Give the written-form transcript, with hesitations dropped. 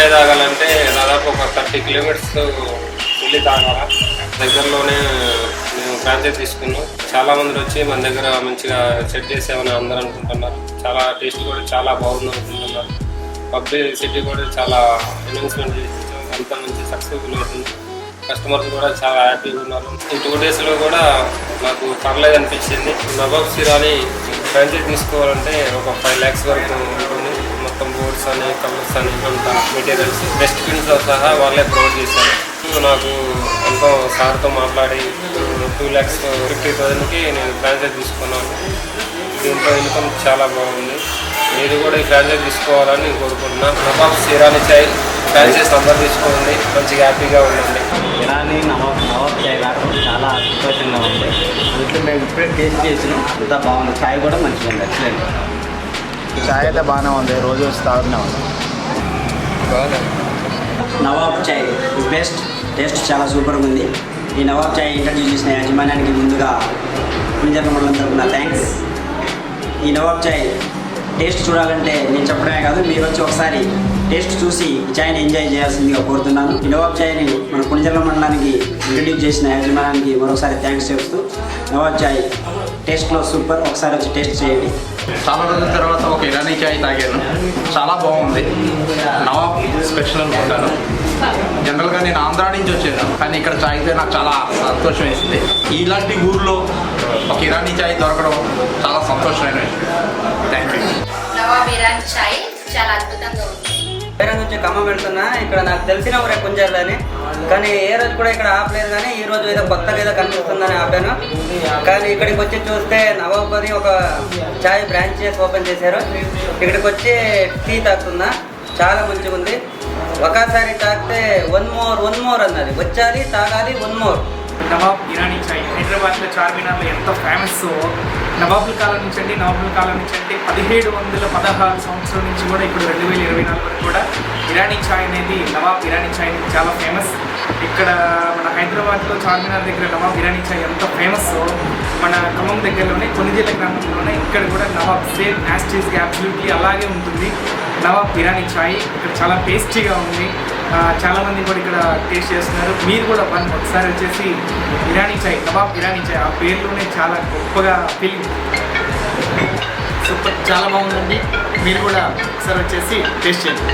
చాయ్ తాగాలంటే దాదాపు ఒక 30 కిలోమీటర్స్ వెళ్ళి తాగాల. దగ్గరలోనే మేము ఫ్రాంచైజ్ తీసుకున్నాం. చాలా మంది వచ్చి మన దగ్గర మంచిగా సెట్ చేసామని అందరూ అనుకుంటున్నారు. చాలా టేస్ట్ కూడా చాలా బాగుంది అనుకుంటున్నారు. పబ్లిసిటీ కూడా చాలా అనౌన్స్మెంట్ చేసి అంత మంచి సక్సెస్ఫుల్ అవుతుంది. కస్టమర్స్ కూడా చాలా హ్యాపీగా ఉన్నారు. ఈ 2 డేస్లో కూడా నాకు పర్లేదు అనిపించింది. నవాబ్ సిరాని ఫ్రాంచైజ్ తీసుకోవాలంటే ఒక 5 lakhs వరకు ఉంటుంది. మొత్తం బోర్డ్స్ అని, కలర్స్ అని, అంత మెటీరియల్స్, బెస్ట్ పిన్స్ సహా వాళ్ళే ప్రొవైడ్ చేశారు. నాకు ఎంతో సార్తో మాట్లాడి 2,50,000కి నేను ఫ్రాంచైజ్ తీసుకున్నాను. దీంట్లో ఇన్కమ్ చాలా బాగుంది. మీరు కూడా ఈ ఫ్రాంచైజ్ తీసుకోవాలని కోరుకుంటున్నాను. నవాబ్ సిరాని చాయ్ ఫ్రాంచైజ్ అందరూ తీసుకోండి, మంచిగా హ్యాపీగా ఉండండి. ఇరానీ నవాబ్ చాయ్ రావడం చాలా సంతోషంగా ఉంది. అందులో మేము ఇప్పుడే టేస్ట్ చేసినాం, అంతా బాగుంది. చాయ్ కూడా మంచిగా ఉంది, ఎక్సలెంట్. చాయ్ అయితే బాగానే ఉంది, రోజు వచ్చి తాగుతూనే ఉంది. నవాబ్ చాయ్ బెస్ట్, టేస్ట్ చాలా సూపర్గా ఉంది. ఈ నవాబ్ చాయ్ ఇంట్రడ్యూస్ చేసిన యాజమాన్యానికి ముందుగా పులింజర్ల మండలం తరపున థ్యాంక్స్. ఈ నవాబ్ చాయ్ టేస్ట్ చూడాలంటే నేను చెప్పడమే కాదు, మీరు వచ్చి ఒకసారి టేస్ట్ చూసి ఈ చాయ్ని ఎంజాయ్ చేయాల్సిందిగా కోరుతున్నాను. ఈ నవాబ్ చాయ్ని మన పులింజర్ల మండలానికి ఇంట్రడ్యూస్ చేసిన యాజమాన్యానికి మరొకసారి థ్యాంక్స్ చెప్తూ, నవాబ్ చాయ్ టేస్ట్లో సూపర్, ఒకసారి వచ్చి టేస్ట్ చేయండి. చాలా రోజుల తర్వాత ఒక ఇరానీ చాయ్ తాగాను, చాలా బాగుంది. నవాబ్ స్పెషల్ అనుకుంటాను. జనరల్గా నేను ఆంధ్రా నుంచి వచ్చాను, కానీ ఇక్కడ చాయ్ అయితే నాకు చాలా సంతోషం వేసింది. ఇలాంటి ఊర్లో ఒక ఇరానీ చాయ్ దొరకడం చాలా సంతోషమైన విషయం. Thank you. నవాబ్ ఇరానీ చాయ్ చాలా అద్భుతంగా ఉంది. వేరే నుంచి ఖమ్మం వెళ్తున్నా, ఇక్కడ నాకు తెలిసిన ఊరే కుంజర్లని, కానీ ఏ రోజు కూడా ఇక్కడ ఆపలేదు. కానీ ఈ రోజు ఏదో కొత్తగా ఏదో కనిపిస్తుందని ఆపాను. కానీ ఇక్కడికి వచ్చి చూస్తే నవాబ్ అని ఒక చాయ్ బ్రాంచెస్ ఓపెన్ చేశారు. ఇక్కడికి వచ్చి టీ తాగుతున్నా, చాలా మంచిగా ఉంది. ఒకసారి తాగితే వన్ మోర్ అన్నది, వచ్చాలి తాగాలి, వన్ మోర్. నవాబ్ ఇరానీ చాయ్ హైదరాబాద్లో చార్మినార్లో ఎంత ఫేమస్. నవాబుల కాలం నుంచి అండి, 1716 సంవత్సరం నుంచి కూడా ఇప్పుడు 2024 వరకు కూడా ఇరానీ చాయ్ అనేది, నవాబ్ ఇరానీ చాయ్ చాలా ఫేమస్. ఇక్కడ మన హైదరాబాద్లో చార్మినార్ దగ్గర నవాబ్ ఇరానీ చాయ్ ఎంత ఫేమస్, మన ఖమ్మం దగ్గరలోనే కొన్నిజీల గ్రామంలోనే ఇక్కడ కూడా నవాబ్ సేమ్ యాస్టీస్గా అబ్సల్యూట్లీ అలాగే ఉంటుంది. నవాబ్ ఇరానీ చాయ్ ఇక్కడ చాలా టేస్టీగా ఉంది. చాలామంది కూడా ఇక్కడ టేస్ట్ చేస్తున్నారు. మీరు కూడా ఒకసారి వచ్చేసి ఇరానీ చాయ్, నవాబ్ ఇరానీ చాయ్, ఆ పేర్లోనే చాలా గొప్పగా ఫీలింగ్, సూపర్, చాలా బాగుందండి. మీరు కూడా ఒకసారి వచ్చేసి టేస్ట్ చేయండి.